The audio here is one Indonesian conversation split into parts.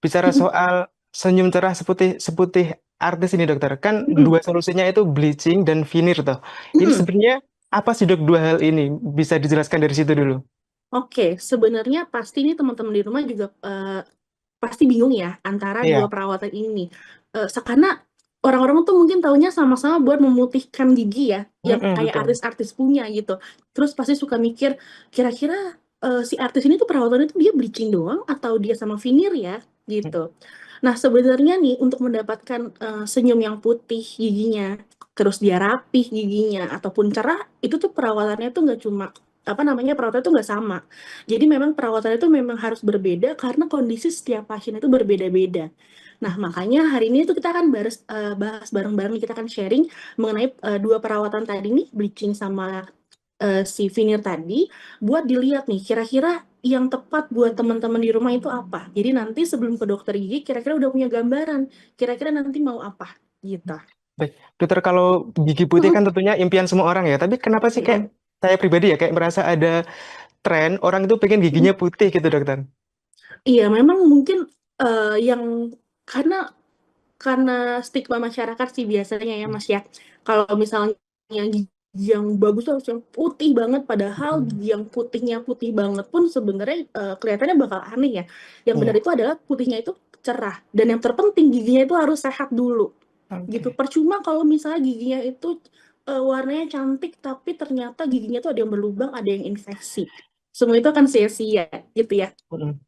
bicara soal senyum cerah seputih seputih artis ini dokter, kan Mm-mm. dua solusinya itu bleaching dan veneer toh. Ini Mm-mm. sebenarnya apa sih dok dua hal ini? Bisa dijelaskan dari situ dulu. Oke, sebenarnya pasti ini teman-teman di rumah juga pasti bingung ya antara dua Iya. perawatan ini. Karena orang-orang tuh mungkin taunya sama-sama buat memutihkan gigi ya, yang Mm-mm, kayak betul. artis-artis punya gitu. Terus pasti suka mikir, kira-kira si artis ini tuh perawatannya tuh dia bleaching doang atau dia sama veneer ya gitu. Nah, sebenarnya nih untuk mendapatkan senyum yang putih giginya, terus dia rapih giginya ataupun cerah, itu tuh perawatannya tuh nggak cuma apa namanya perawatannya tuh nggak sama. Jadi memang perawatan itu memang harus berbeda karena kondisi setiap pasien itu berbeda-beda. Nah, makanya hari ini tuh kita akan bahas bareng-bareng, kita akan sharing mengenai dua perawatan tadi nih, bleaching sama si veneer tadi, buat dilihat nih, kira-kira yang tepat buat teman-teman di rumah itu apa. Jadi nanti sebelum ke dokter gigi, kira-kira udah punya gambaran, kira-kira nanti mau apa, gitu. Baik, dokter kalau gigi putih kan Mm-mm. tentunya impian semua orang ya. Tapi kenapa sih kayak Mm-mm. saya pribadi ya kayak merasa ada tren orang itu pengen giginya putih gitu dokter. Iya, memang mungkin yang karena karena stigma masyarakat sih biasanya ya Mas ya. Kalau misalnya gigi yang bagus tuh harus yang putih banget, padahal Hmm. gigi yang putihnya putih banget pun sebenarnya kelihatannya bakal aneh ya. Yang benar Iya. itu adalah putihnya itu cerah dan yang terpenting giginya itu harus sehat dulu. Gitu. Oke. Percuma kalau misalnya giginya itu warnanya cantik tapi ternyata giginya tuh ada yang berlubang, ada yang infeksi. Semua itu akan sia-sia gitu ya. Mm-mm.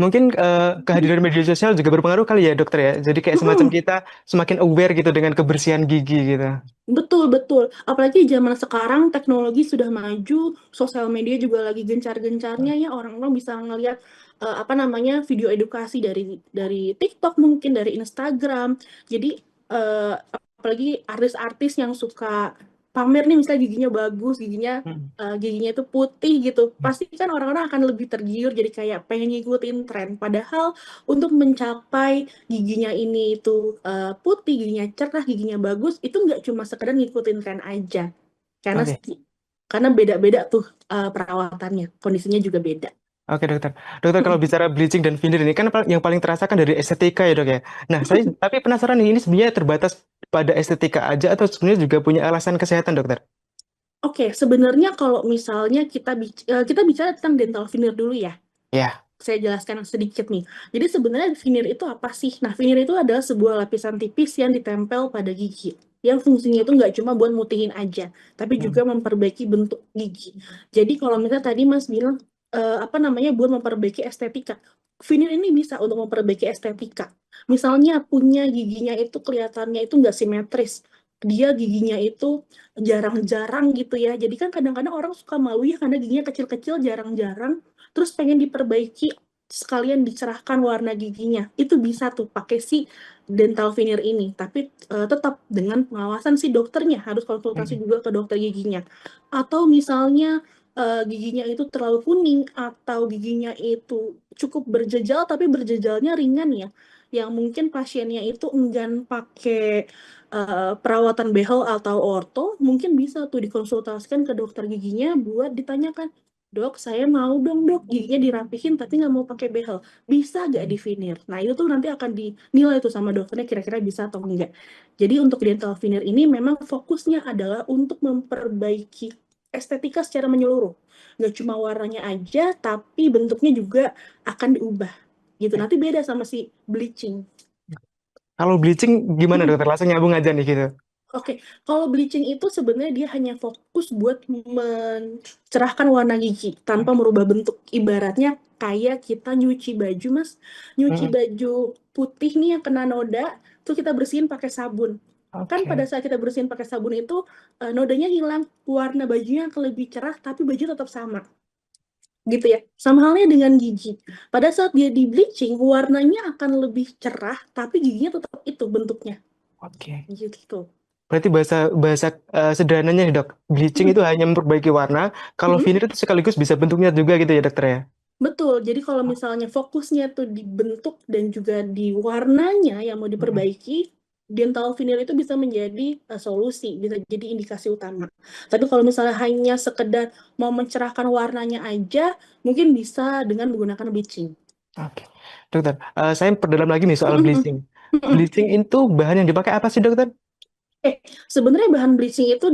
Mungkin kehadiran media sosial juga berpengaruh kali ya dokter ya. Jadi kayak semacam Mm-mm. kita semakin aware gitu dengan kebersihan gigi gitu. Betul, betul. Apalagi zaman sekarang teknologi sudah maju, sosial media juga lagi gencar-gencarnya ya orang-orang bisa ngelihat apa namanya video edukasi dari TikTok mungkin dari Instagram. Jadi eh, apalagi artis-artis yang suka pamer nih misalnya giginya bagus, Mm. giginya itu putih gitu. Pasti kan orang-orang akan lebih tergiur jadi kayak pengen ngikutin tren. Padahal untuk mencapai giginya ini itu putih, giginya cerah, giginya bagus, itu nggak cuma sekedar ngikutin tren aja. Karena Oke. karena beda-beda tuh perawatannya, kondisinya juga beda. Oke dokter. Dokter kalau Mm-mm. bicara bleaching dan veneer ini kan yang paling terasa kan dari estetika ya dok ya. Nah saya tapi penasaran nih ini sebenarnya terbatas pada estetika aja atau sebenarnya juga punya alasan kesehatan dokter? Oke, sebenarnya kalau misalnya kita bicara tentang dental veneer dulu ya. Ya. Saya jelaskan sedikit nih. Jadi sebenarnya veneer itu apa sih? Nah, veneer itu adalah sebuah lapisan tipis yang ditempel pada gigi. Yang fungsinya itu nggak cuma buat mutihin aja, tapi juga Hmm. memperbaiki bentuk gigi. Jadi kalau misalnya tadi Mas bilang apa namanya buat memperbaiki estetika. Veneer ini bisa untuk memperbaiki estetika. Misalnya punya giginya itu kelihatannya itu nggak simetris. Dia giginya itu jarang-jarang gitu ya. Jadi kan kadang-kadang orang suka malu ya karena giginya kecil-kecil jarang-jarang terus pengen diperbaiki sekalian dicerahkan warna giginya itu bisa tuh pakai si dental veneer ini tapi tetap dengan pengawasan si dokternya harus konsultasi Hmm. juga ke dokter giginya atau misalnya giginya itu terlalu kuning atau giginya itu cukup berjejal tapi berjejalnya ringan ya yang mungkin pasiennya itu enggan pakai perawatan behel atau orto mungkin bisa tuh dikonsultasikan ke dokter giginya buat ditanyakan. Dok, saya mau dong dok giginya dirapihin tapi nggak mau pakai behel. Bisa nggak di veneer? Nah itu tuh nanti akan dinilai tuh sama dokternya kira-kira bisa atau enggak. Jadi untuk dental veneer ini memang fokusnya adalah untuk memperbaiki estetika secara menyeluruh. Nggak cuma warnanya aja, tapi bentuknya juga akan diubah. Gitu. Nanti beda sama si bleaching. Kalau bleaching gimana dokter? Langsung nyambung aja nih gitu. Oke, kalau bleaching itu sebenarnya dia hanya fokus buat mencerahkan warna gigi tanpa Oke. merubah bentuk. Ibaratnya kayak kita nyuci baju, Mas. Nyuci Mm-mm. baju putih nih yang kena noda, tuh kita bersihin pakai sabun. Kan pada Oke. saat kita bersihin pakai sabun itu nodanya hilang, warna bajunya akan lebih cerah, tapi baju tetap sama. Gitu ya. Sama halnya dengan gigi. Pada saat dia di bleaching, warnanya akan lebih cerah, tapi giginya tetap itu bentuknya. Oke. Gitu. Berarti bahasa bahasa sederhananya nih dok, bleaching itu hanya memperbaiki warna. Kalau Mm-mm. veneer itu sekaligus bisa bentuknya juga gitu ya dokter ya. Betul, jadi kalau misalnya fokusnya tuh di bentuk dan juga di warnanya yang mau Mm-mm. diperbaiki, dental veneer itu bisa menjadi solusi, bisa jadi indikasi utama. Tapi kalau misalnya hanya sekedar mau mencerahkan warnanya aja, mungkin bisa dengan menggunakan bleaching. Oke. Dokter, saya perdalam lagi nih soal Mm-mm. bleaching. Mm-mm. Bleaching itu bahan yang dipakai apa sih, dokter? Sebenarnya bahan bleaching itu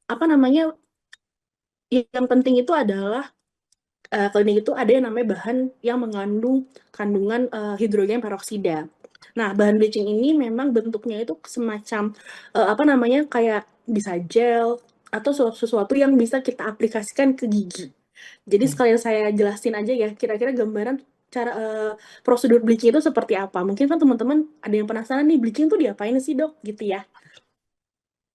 apa namanya, yang penting itu adalah klinik itu ada yang namanya bahan yang mengandung kandungan hidrogen peroksida. Nah, bahan bleaching ini memang bentuknya itu semacam apa namanya, kayak bisa gel atau sesuatu yang bisa kita aplikasikan ke gigi. Jadi Hmm. sekalian saya jelasin aja ya, kira-kira gambaran cara prosedur bleaching itu seperti apa. Mungkin kan teman-teman ada yang penasaran nih, bleaching itu diapain sih dok, gitu ya.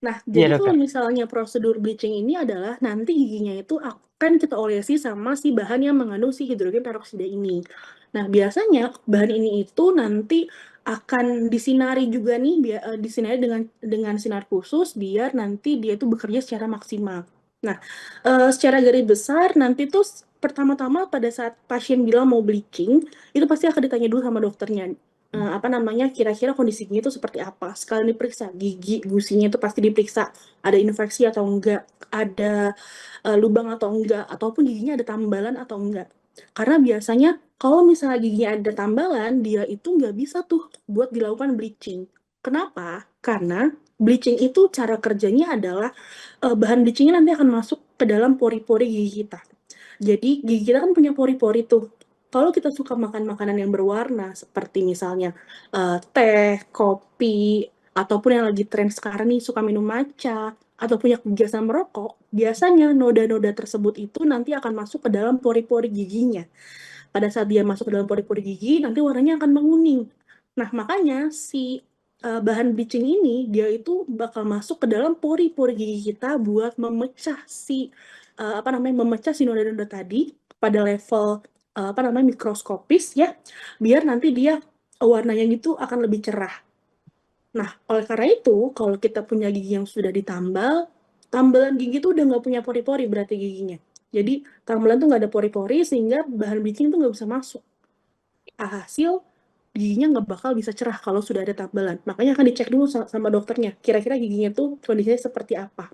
Nah, Iya, jadi kalau dokter. misalnya prosedur bleaching ini adalah nanti giginya itu akan kita olesi sama si bahan yang mengandung si hidrogen peroksida ini. Nah, biasanya bahan ini itu nanti akan disinari juga nih, disinari dengan sinar khusus biar nanti dia itu bekerja secara maksimal. Nah, secara garis besar nanti tuh pertama-tama pada saat pasien bilang mau bleaching, itu pasti akan ditanya dulu sama dokternya apa namanya, kira-kira kondisi giginya itu seperti apa. Sekalian diperiksa gigi, gusinya itu pasti diperiksa ada infeksi atau enggak, ada lubang atau enggak, ataupun giginya ada tambalan atau enggak. Karena biasanya kalau misalnya giginya ada tambalan, dia itu nggak bisa tuh buat dilakukan bleaching. Kenapa? Karena bleaching itu cara kerjanya adalah bahan bleachingnya nanti akan masuk ke dalam pori-pori gigi kita. Jadi gigi kita kan punya pori-pori tuh. Kalau kita suka makan makanan yang berwarna, seperti misalnya teh, kopi, ataupun yang lagi tren sekarang nih suka minum matcha, atau punya kebiasaan merokok, biasanya noda-noda tersebut itu nanti akan masuk ke dalam pori-pori giginya. Pada saat dia masuk ke dalam pori-pori gigi, nanti warnanya akan menguning. Nah, makanya si bahan bleaching ini, dia itu bakal masuk ke dalam pori-pori gigi kita buat memecah si apa namanya, memecah si noda-noda tadi pada level apa namanya, mikroskopis ya, biar nanti dia warnanya gitu akan lebih cerah. Nah, oleh karena itu, kalau kita punya gigi yang sudah ditambal, tambalan gigi tuh udah nggak punya pori-pori berarti giginya. Jadi, tambalan tuh nggak ada pori-pori, sehingga bahan bleaching tuh nggak bisa masuk. Hasil, giginya nggak bakal bisa cerah kalau sudah ada tambalan. Makanya akan dicek dulu sama dokternya. Kira-kira giginya tuh kondisinya seperti apa.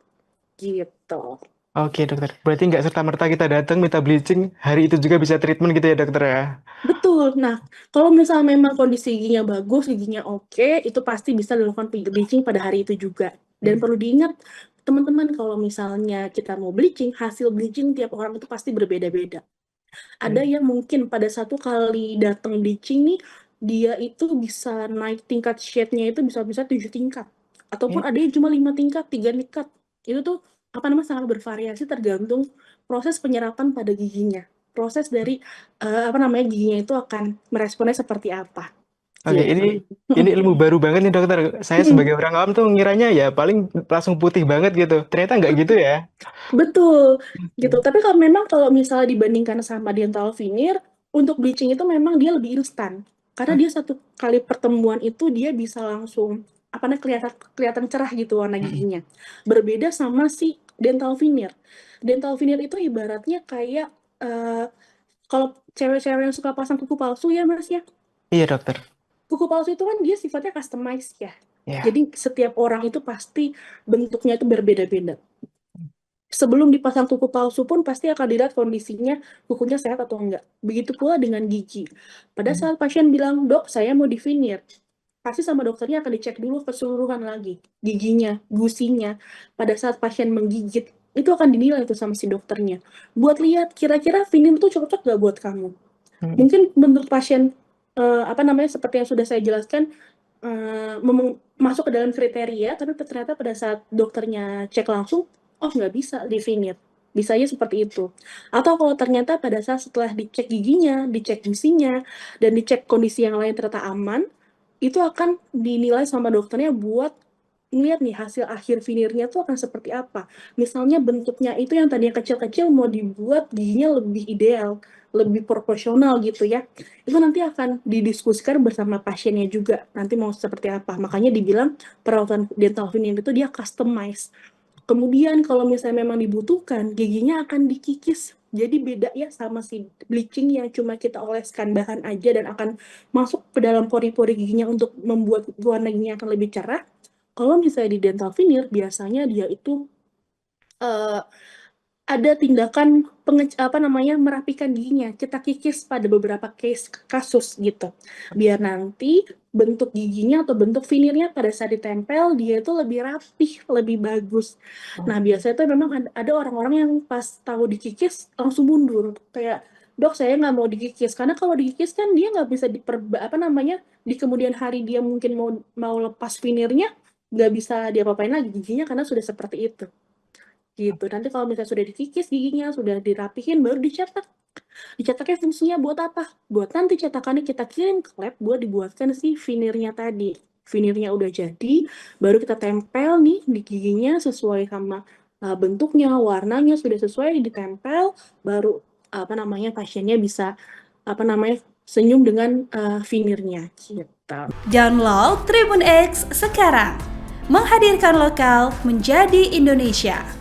Gitu. Oke, dokter. Berarti nggak serta-merta kita datang minta bleaching, hari itu juga bisa treatment gitu ya, dokter ya? Betul. Nah, kalau misalnya memang kondisi giginya bagus, giginya oke, itu pasti bisa dilakukan bleaching pada hari itu juga. Dan Hmm. perlu diingat, teman-teman, kalau misalnya kita mau bleaching, hasil bleaching tiap orang itu pasti berbeda-beda. Ada Hmm. yang mungkin pada satu kali datang bleaching nih, dia itu bisa naik tingkat shade-nya itu bisa-bisa 7 tingkat. Ataupun Hmm. ada yang cuma 5 tingkat, 3 tingkat. Itu tuh apa namanya, sangat bervariasi tergantung proses penyerapan pada giginya. Proses dari apa namanya, giginya itu akan meresponnya seperti apa. Oke, Gitu. ini ilmu baru banget nih, dokter. Saya sebagai orang awam tuh ngiranya ya paling langsung putih banget gitu. Ternyata nggak gitu ya. Betul, gitu. Oke. Tapi kalau memang kalau misalnya dibandingkan sama dental veneer, untuk bleaching itu memang dia lebih instan. Karena Oke. dia satu kali pertemuan itu dia bisa langsung apa namanya, kelihatan kelihatan cerah gitu warna Mm-mm. giginya. Berbeda sama si dental veneer. Dental veneer itu ibaratnya kayak eh, kalau cewek-cewek yang suka pasang kuku palsu ya Mas ya. Iya, dokter. Kuku palsu itu kan dia sifatnya customized ya. Ya. Jadi setiap orang itu pasti bentuknya itu berbeda-beda. Sebelum dipasang kuku palsu pun pasti akan dilihat kondisinya, kukunya sehat atau enggak. Begitu pula dengan gigi. Pada Hmm. saat pasien bilang, dok, saya mau di veneer, pasti sama dokternya akan dicek dulu keseluruhan lagi. Giginya, gusinya. Pada saat pasien menggigit, itu akan dinilai itu sama si dokternya. Buat lihat, kira-kira veneer itu cocok gak buat kamu? Hmm. Mungkin menurut pasien, apa namanya, seperti yang sudah saya jelaskan, masuk ke dalam kriteria, tapi ternyata pada saat dokternya cek langsung, oh nggak bisa di veneer. Bisanya seperti itu. Atau kalau ternyata pada saat setelah dicek giginya, dicek gusinya, dan dicek kondisi yang lain ternyata aman, itu akan dinilai sama dokternya buat ngeliat nih hasil akhir veneernya tuh akan seperti apa. Misalnya bentuknya itu yang tadinya kecil-kecil mau dibuat giginya lebih ideal, lebih proporsional gitu ya. Itu nanti akan didiskusikan bersama pasiennya juga, nanti mau seperti apa. Makanya dibilang perawatan dental veneer itu dia customize. Kemudian kalau misalnya memang dibutuhkan, giginya akan dikikis. Jadi beda ya sama si bleaching yang cuma kita oleskan bahan aja dan akan masuk ke dalam pori-pori giginya untuk membuat warna giginya akan lebih cerah. Kalau misalnya di dental veneer, biasanya dia itu eh, ada tindakan merapikan giginya, kita kikis pada beberapa kasus gitu. Biar nanti bentuk giginya atau bentuk finirnya pada saat ditempel, dia itu lebih rapih, lebih bagus. Nah, biasanya tuh memang ada orang-orang yang pas tahu dikikis langsung mundur, kayak, "Dok, saya nggak mau dikikis." Karena kalau dikikis kan dia nggak bisa di kemudian hari dia mungkin mau lepas finirnya, nggak bisa diapa-apain lagi giginya karena sudah seperti itu. Gitu. Nanti kalau misalnya sudah dikikis giginya, sudah dirapihin, baru dicetak. Dicetaknya fungsinya buat apa? Buat nanti cetakannya kita kirim ke lab buat dibuatkan si veneer-nya tadi. Veneer-nya udah jadi, baru kita tempel nih di giginya sesuai sama bentuknya, warnanya sudah sesuai ditempel, baru pasiennya bisa senyum dengan veneer-nya gitu. Download Tribun X sekarang. Menghadirkan lokal menjadi Indonesia.